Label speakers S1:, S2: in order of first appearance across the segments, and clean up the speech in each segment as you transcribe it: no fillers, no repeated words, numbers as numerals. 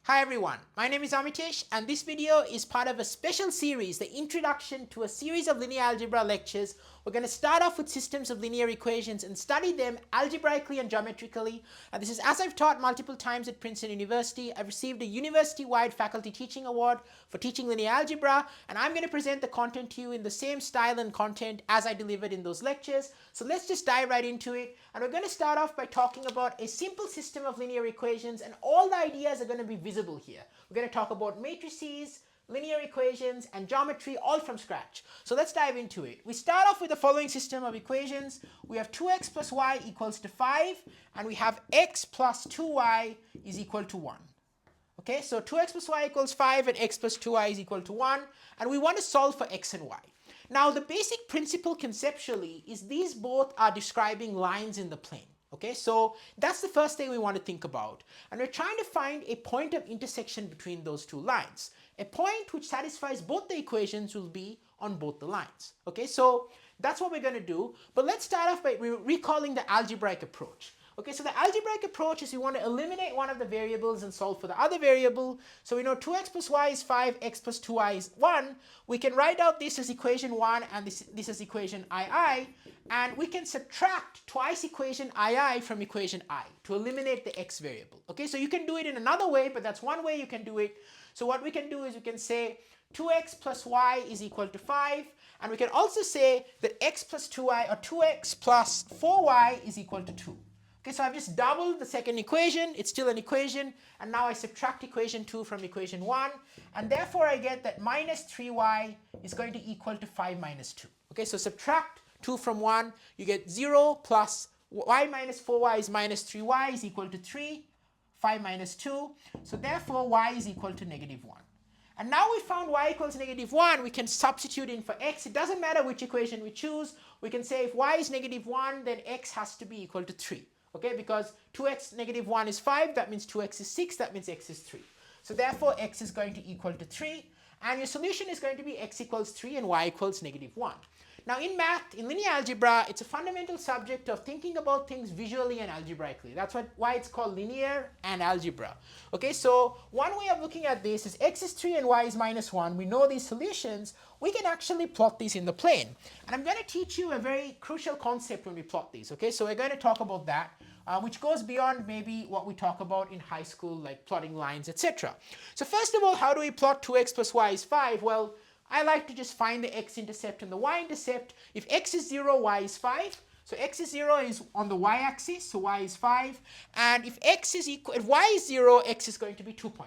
S1: Hi everyone, my name is Amitesh and this video is part of a special series, the introduction to a series of linear algebra lectures. We're going to start off with systems of linear equations and study them algebraically and geometrically. And this is as I've taught multiple times at Princeton University. I've received a university-wide faculty teaching award for teaching linear algebra, and I'm going to present the content to you in the same style and content as I delivered in those lectures. So let's just dive right into it. And we're going to start off by talking about a simple system of linear equations, and all the ideas are going to be visible here. We're going to talk about matrices, linear equations, and geometry all from scratch. So let's dive into it. We start off with the following system of equations. We have 2x plus y equals to 5, and we have x plus 2y is equal to 1. Okay, so 2x plus y equals 5 and x plus 2y is equal to 1, and we want to solve for x and y. Now the basic principle conceptually is these both are describing lines in the plane. Okay, so that's the first thing we want to think about, and we're trying to find a point of intersection between those two lines. A point which satisfies both the equations will be on both the lines. Okay, so that's what we're going to do, but let's start off by recalling the algebraic approach. Okay, so the algebraic approach is we want to eliminate one of the variables and solve for the other variable. So we know 2x plus y is 5, x plus 2y is 1. We can write out this as equation 1 and this as equation ii, and we can subtract twice equation ii from equation I to eliminate the x variable. Okay, so you can do it in another way, but that's one way you can do it. So what we can do is we can say 2x plus y is equal to 5, and we can also say that x plus 2y or 2x plus 4y is equal to 2. Okay, so I've just doubled the second equation, it's still an equation, and now I subtract equation 2 from equation 1, and therefore I get that minus 3y is going to equal to 5 minus 2. Okay, so subtract 2 from 1, you get 0 plus y minus 4y is minus 3y is equal to 3, 5 minus 2, so therefore y is equal to negative 1. And now we found y equals negative 1, we can substitute in for x. It doesn't matter which equation we choose. We can say if y is negative 1, then x has to be equal to 3. Okay, because 2x negative 1 is 5, that means 2x is 6, that means x is 3. So therefore x is going to equal to 3, and your solution is going to be x equals 3 and y equals negative 1. Now in math, in linear algebra, it's a fundamental subject of thinking about things visually and algebraically. That's why it's called linear and algebra. Okay, so one way of looking at this is x is 3 and y is minus 1. We know these solutions. We can actually plot these in the plane. And I'm going to teach you a very crucial concept when we plot these. Okay, so we're going to talk about that, which goes beyond maybe what we talk about in high school, like plotting lines, etc. So first of all, how do we plot 2x plus y is 5? Well, I like to just find the x-intercept and the y-intercept. If x is 0, y is 5. So x is 0 is on the y-axis, so y is 5. And if y is 0, x is going to be 2.5.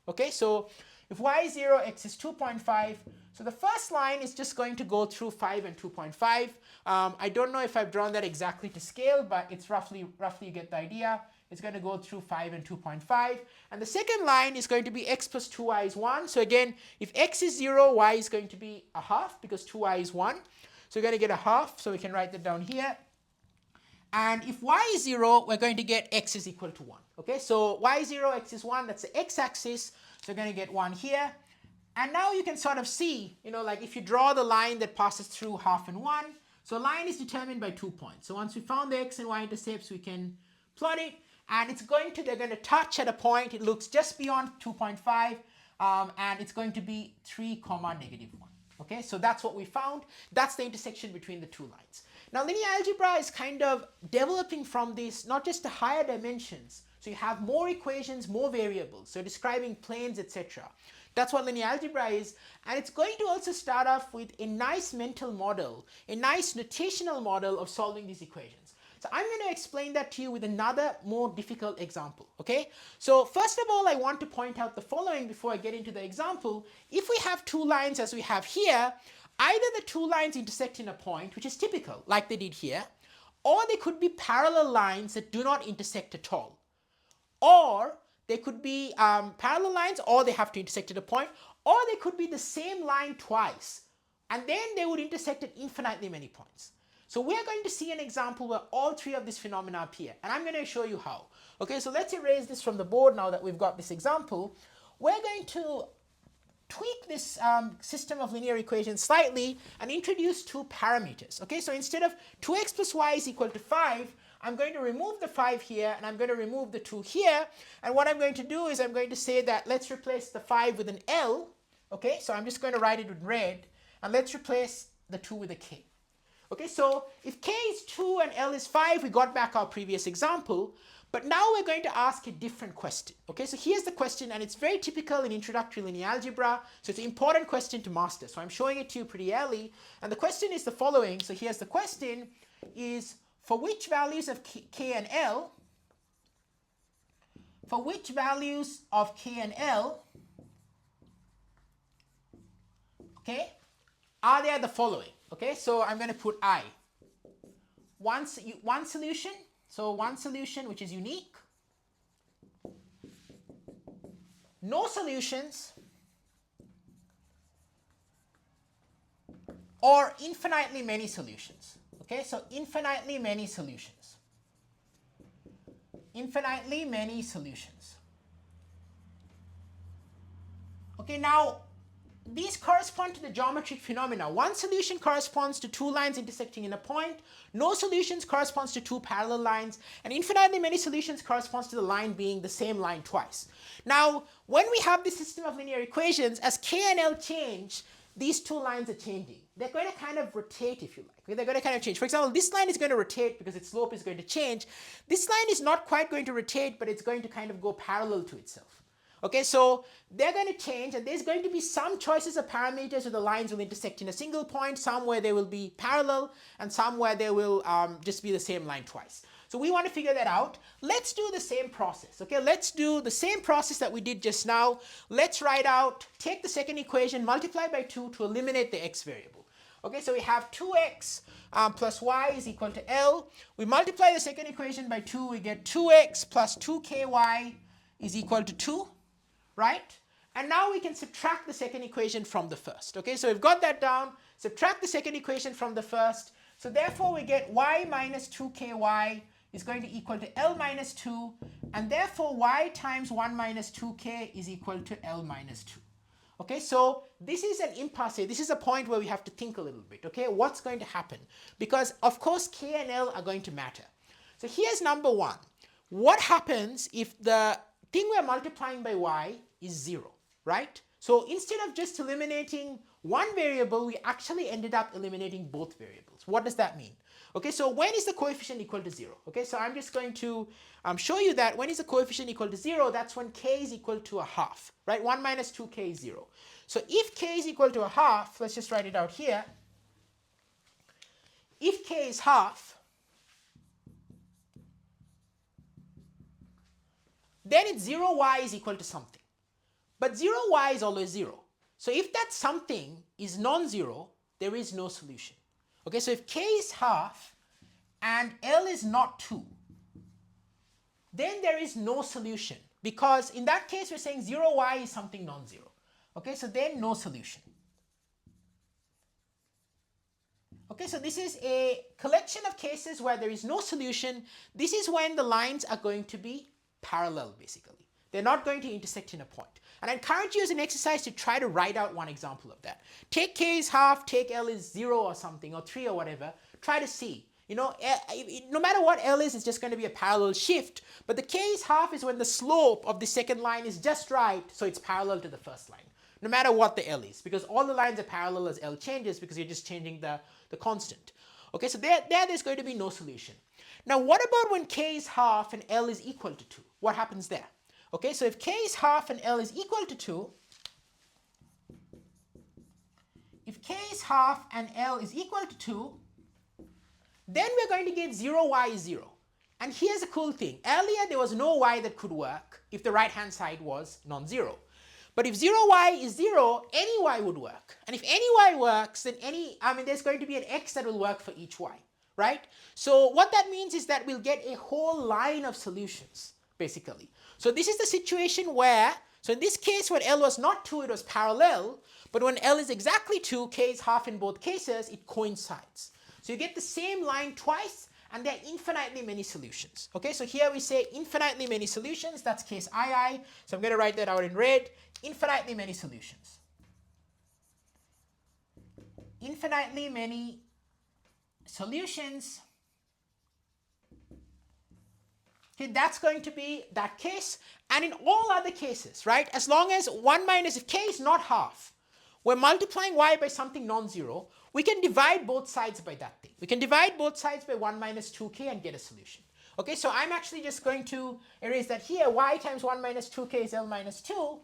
S1: Okay, so if y is 0, x is 2.5. So the first line is just going to go through 5 and 2.5. I don't know if I've drawn that exactly to scale, but it's roughly you get the idea. It's going to go through 5 and 2.5. And the second line is going to be x plus 2y is 1. So again, if x is 0, y is going to be a half because 2y is 1. So we're going to get a half, so we can write that down here. And if y is 0, we're going to get x is equal to 1. Okay, so y is 0, x is 1, that's the x-axis. So we're going to get 1 here. And now you can sort of see, like if you draw the line that passes through half and 1, so a line is determined by 2 points. So once we found the x and y intercepts, we can plot it. And they're going to touch at a point. It looks just beyond 2.5, and it's going to be 3, negative 1. Okay, so that's what we found. That's the intersection between the two lines. Now, linear algebra is kind of developing from this, not just the higher dimensions. So you have more equations, more variables, so describing planes, etc. That's what linear algebra is, and it's going to also start off with a nice mental model, a nice notational model of solving these equations. So I'm going to explain that to you with another more difficult example, okay? So first of all, I want to point out the following before I get into the example. If we have two lines as we have here, either the two lines intersect in a point, which is typical, like they did here, or they could be parallel lines that do not intersect at all. Or they could be parallel lines, or they have to intersect at a point, or they could be the same line twice, and then they would intersect at infinitely many points. So we're going to see an example where all three of these phenomena appear, and I'm going to show you how. Okay, so let's erase this from the board now that we've got this example. We're going to tweak this system of linear equations slightly and introduce two parameters. Okay, so instead of 2x plus y is equal to 5, I'm going to remove the 5 here, and I'm going to remove the 2 here. And what I'm going to do is I'm going to say that let's replace the 5 with an L. Okay, so I'm just going to write it with red. And let's replace the 2 with a K. Okay, so if K is 2 and L is 5, we got back our previous example. But now we're going to ask a different question. Okay, so here's the question, and it's very typical in introductory linear algebra. So it's an important question to master. So I'm showing it to you pretty early. And the question is the following. So here's the question is, for which values of K and L, for which values of K and L, okay, are there the following? Okay, so I'm going to put I. One solution. So one solution which is unique, no solutions, or infinitely many solutions. Okay, so infinitely many solutions. Infinitely many solutions. Okay, now these correspond to the geometric phenomena. One solution corresponds to 2 lines intersecting in a point. No solutions corresponds to 2 parallel lines. And infinitely many solutions corresponds to the line being the same line twice. Now, when we have this system of linear equations, as K and L change, these 2 lines are changing. They're going to kind of rotate, if you like. Okay? They're going to kind of change. For example, this line is going to rotate because its slope is going to change. This line is not quite going to rotate, but it's going to kind of go parallel to itself. Okay, so they're going to change, and there's going to be some choices of parameters where the lines will intersect in a single point, some where they will be parallel, and some where they will just be the same line twice. So we want to figure that out. Let's do the same process. Okay, let's do the same process that we did just now. Let's write out, take the second equation, multiply by 2 to eliminate the x variable. Okay, so we have 2x plus y is equal to L. We multiply the second equation by 2, we get 2x plus 2ky is equal to 2. Right? And now we can subtract the second equation from the first. Okay, so we've got that down. Subtract the second equation from the first. So therefore we get y minus 2ky is going to equal to L minus 2. And therefore y times 1 minus 2k is equal to L minus 2. Okay, so this is an impasse. This is a point where we have to think a little bit. Okay, what's going to happen? Because of course k and L are going to matter. So here's number 1. What happens if the thing we're multiplying by y is 0, right? So instead of just eliminating one variable, we actually ended up eliminating both variables. What does that mean? Okay, so when is the coefficient equal to 0? Okay, so I'm just going to show you that when is the coefficient equal to 0, that's when k is equal to a half, right? 1 minus 2k is 0. So if k is equal to a half, let's just write it out here. If k is half, then it's 0y is equal to something. But 0y is always 0. So if that something is non-zero, there is no solution. Okay, so if k is half and L is not 2, then there is no solution. Because in that case, we're saying 0y is something non-zero. Okay, so then no solution. Okay, so this is a collection of cases where there is no solution. This is when the lines are going to be parallel, basically. They're not going to intersect in a point. And I encourage you as an exercise to try to write out one example of that. Take k is half, take L is 0 or something, or 3 or whatever. Try to see. You know, no matter what L is, it's just going to be a parallel shift. But the k is half is when the slope of the second line is just right, so it's parallel to the first line. No matter what the L is, because all the lines are parallel as L changes, because you're just changing the constant. Okay, so there's going to be no solution. Now, what about when k is half and L is equal to 2? What happens there? Okay, so if k is half and L is equal to 2, if k is half and L is equal to 2, then we're going to get 0y is 0. And here's a cool thing. Earlier, there was no y that could work if the right-hand side was non-zero. But if 0y is 0, any y would work. And if any y works, then there's going to be an x that will work for each y, right? So what that means is that we'll get a whole line of solutions, basically. So this is the situation where, so in this case, when L was not 2, it was parallel. But when L is exactly 2, k is half in both cases, it coincides. So you get the same line twice, and there are infinitely many solutions. Okay, so here we say infinitely many solutions. That's case II. So I'm going to write that out in red. Infinitely many solutions. Infinitely many solutions Okay, that's going to be that case. And in all other cases, right, as long as 1 minus, if k is not half, we're multiplying y by something non-zero, we can divide both sides by that thing. We can divide both sides by 1 minus 2k and get a solution. Okay, so I'm actually just going to erase that here. Y times 1 minus 2k is L minus 2.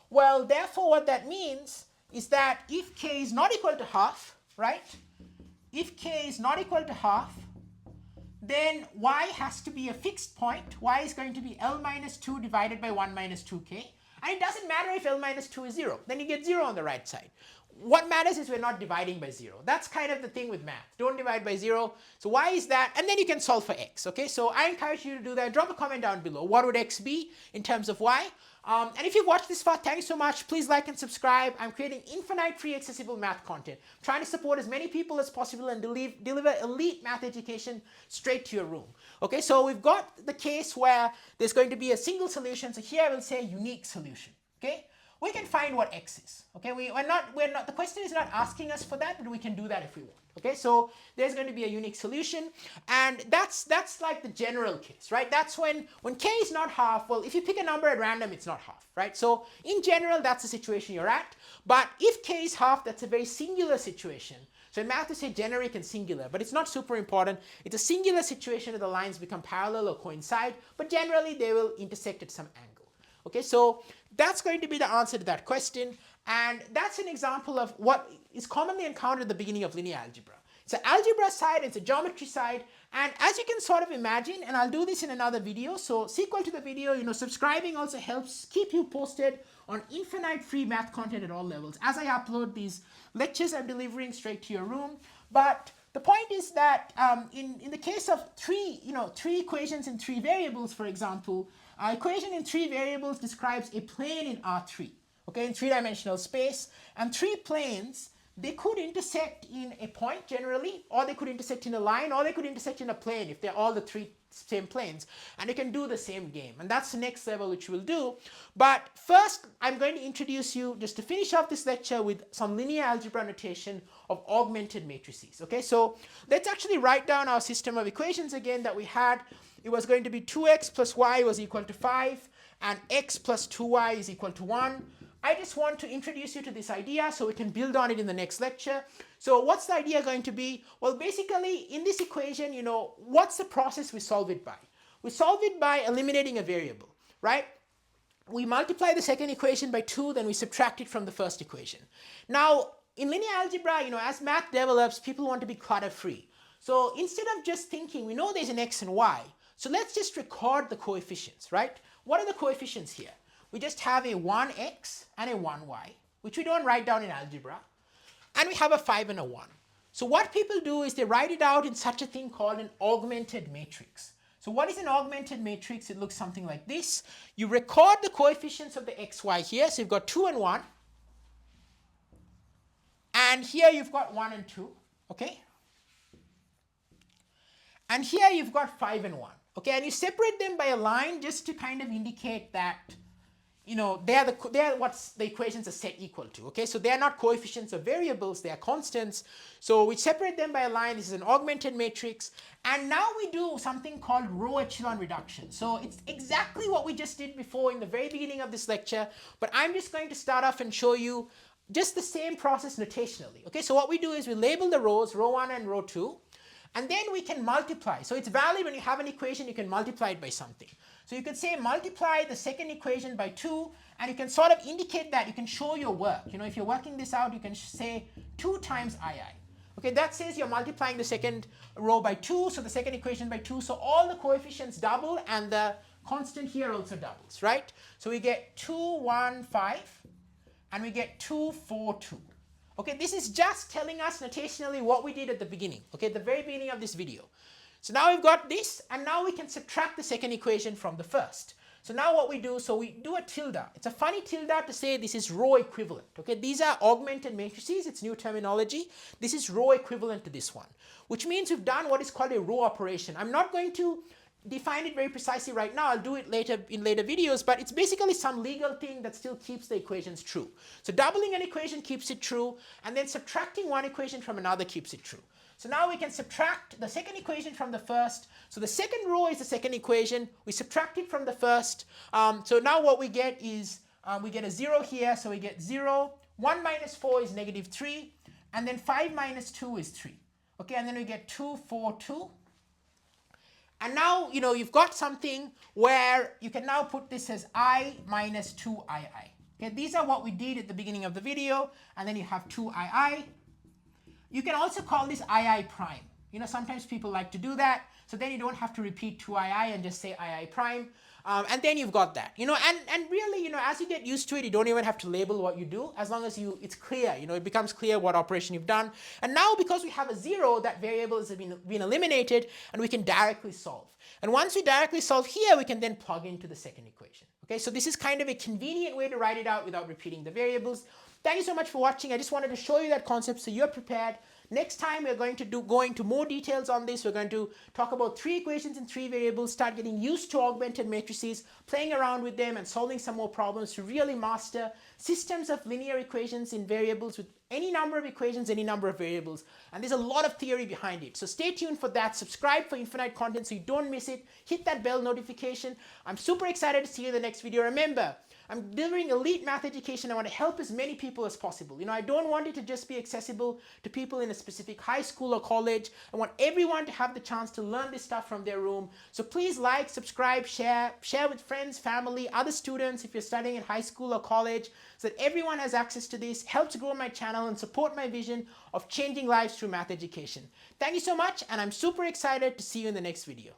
S1: Well, therefore, what that means is that if k is not equal to half, right, if k is not equal to half, then y has to be a fixed point. Y is going to be L minus 2 divided by 1 minus 2k. And it doesn't matter if L minus 2 is 0. Then you get 0 on the right side. What matters is we're not dividing by 0. That's kind of the thing with math. Don't divide by 0. So y is that, and then you can solve for x. Okay, so I encourage you to do that. Drop a comment down below. What would x be in terms of y? And if you've watched this far, thank you so much. Please like and subscribe. I'm creating infinite free accessible math content. I'm trying to support as many people as possible and deliver elite math education straight to your room. Okay, so we've got the case where there's going to be a single solution. So here I will say unique solution. Okay, we can find what x is. Okay, we're not, the question is not asking us for that, but we can do that if we want. Okay, so there's going to be a unique solution, and that's like the general case, right? That's when k is not half. Well, if you pick a number at random, it's not half, right? So in general, that's the situation you're at. But if k is half, that's a very singular situation. So in math, we say generic and singular, but it's not super important. It's a singular situation where the lines become parallel or coincide, but generally they will intersect at some angle. Okay, so that's going to be the answer to that question. And that's an example of what is commonly encountered at the beginning of linear algebra. It's an algebra side, it's a geometry side, and as you can sort of imagine, and I'll do this in another video, so sequel to the video, subscribing also helps keep you posted on infinite free math content at all levels. As I upload these lectures, I'm delivering straight to your room. But the point is that in the case of three equations in 3 variables, for example, equation in 3 variables describes a plane in R3. Okay, in 3-dimensional space, and 3 planes, they could intersect in a point generally, or they could intersect in a line, or they could intersect in a plane if they're all the 3 same planes, and you can do the same game, and that's the next level which we'll do. But first, I'm going to introduce you, just to finish off this lecture, with some linear algebra notation of augmented matrices. Okay, so let's actually write down our system of equations again that we had. It was going to be 2x plus y was equal to 5, and x plus 2y is equal to 1. I just want to introduce you to this idea so we can build on it in the next lecture. So what's the idea going to be? Well, basically, in this equation, what's the process we solve it by? We solve it by eliminating a variable, right? We multiply the second equation by 2, then we subtract it from the first equation. Now, in linear algebra, as math develops, people want to be clutter-free. So instead of just thinking, we know there's an x and y, so let's just record the coefficients, right? What are the coefficients here? We just have a 1x and a 1y, which we don't write down in algebra, and we have a 5 and a 1. So what people do is they write it out in such a thing called an augmented matrix. So what is an augmented matrix? It looks something like this. You record the coefficients of the x, y here, so you've got 2 and 1, and here you've got 1 and 2, okay? And here you've got 5 and 1, okay? And you separate them by a line just to kind of indicate that they are what the equations are set equal to, okay? So they are not coefficients of variables, they are constants. So we separate them by a line. This is an augmented matrix. And now we do something called row-echelon reduction. So it's exactly what we just did before in the very beginning of this lecture, but I'm just going to start off and show you just the same process notationally, okay? So what we do is we label the rows, row 1 and row 2, and then we can multiply. So it's valid when you have an equation, you can multiply it by something. So you could say multiply the second equation by 2, and you can sort of indicate that. You can show your work. If you're working this out, you can say 2 times ii. Okay, that says you're multiplying the second row by 2, so the second equation by 2. So all the coefficients double, and the constant here also doubles, right? So we get 2, 1, 5, and we get 2, 4, 2. Okay, this is just telling us notationally what we did at the beginning, okay, at the very beginning of this video. So now we've got this, and now we can subtract the second equation from the first. So now what we do, so we do a tilde. It's a funny tilde to say this is row equivalent, okay? These are augmented matrices, it's new terminology. This is row equivalent to this one, which means we've done what is called a row operation. I'm not going to define it very precisely right now. I'll do it later in later videos, but it's basically some legal thing that still keeps the equations true. So doubling an equation keeps it true, and then subtracting one equation from another keeps it true. So now we can subtract the second equation from the first. So the second row is the second equation. We subtract it from the first. So now what we get is we get a 0 here. So we get 0. 1 minus 4 is negative 3. And then 5 minus 2 is 3. Okay, and then we get 2, 4, 2. And now, you've got something where you can now put this as I minus 2ii. Okay, these are what we did at the beginning of the video. And then you have 2ii. You can also call this ii prime. Sometimes people like to do that. So then you don't have to repeat 2ii and just say ii prime. And then you've got that. And really, as you get used to it, you don't even have to label what you do. As long as it's clear, it becomes clear what operation you've done. And now because we have a 0, that variable has been eliminated, and we can directly solve. And once we directly solve here, we can then plug into the second equation. Okay, so this is kind of a convenient way to write it out without repeating the variables. Thank you so much for watching. I just wanted to show you that concept so you're prepared. Next time we're going to go into more details on this. We're going to talk about 3 equations and 3 variables, start getting used to augmented matrices, playing around with them and solving some more problems to really master systems of linear equations in variables with any number of equations, any number of variables. And there's a lot of theory behind it. So stay tuned for that. Subscribe for infinite content so you don't miss it. Hit that bell notification. I'm super excited to see you in the next video. Remember, I'm delivering elite math education. I want to help as many people as possible. I don't want it to just be accessible to people in a specific high school or college. I want everyone to have the chance to learn this stuff from their room. So please like, subscribe, share with friends, family, other students if you're studying in high school or college, so that everyone has access to this, helps grow my channel and support my vision of changing lives through math education. Thank you so much, and I'm super excited to see you in the next video.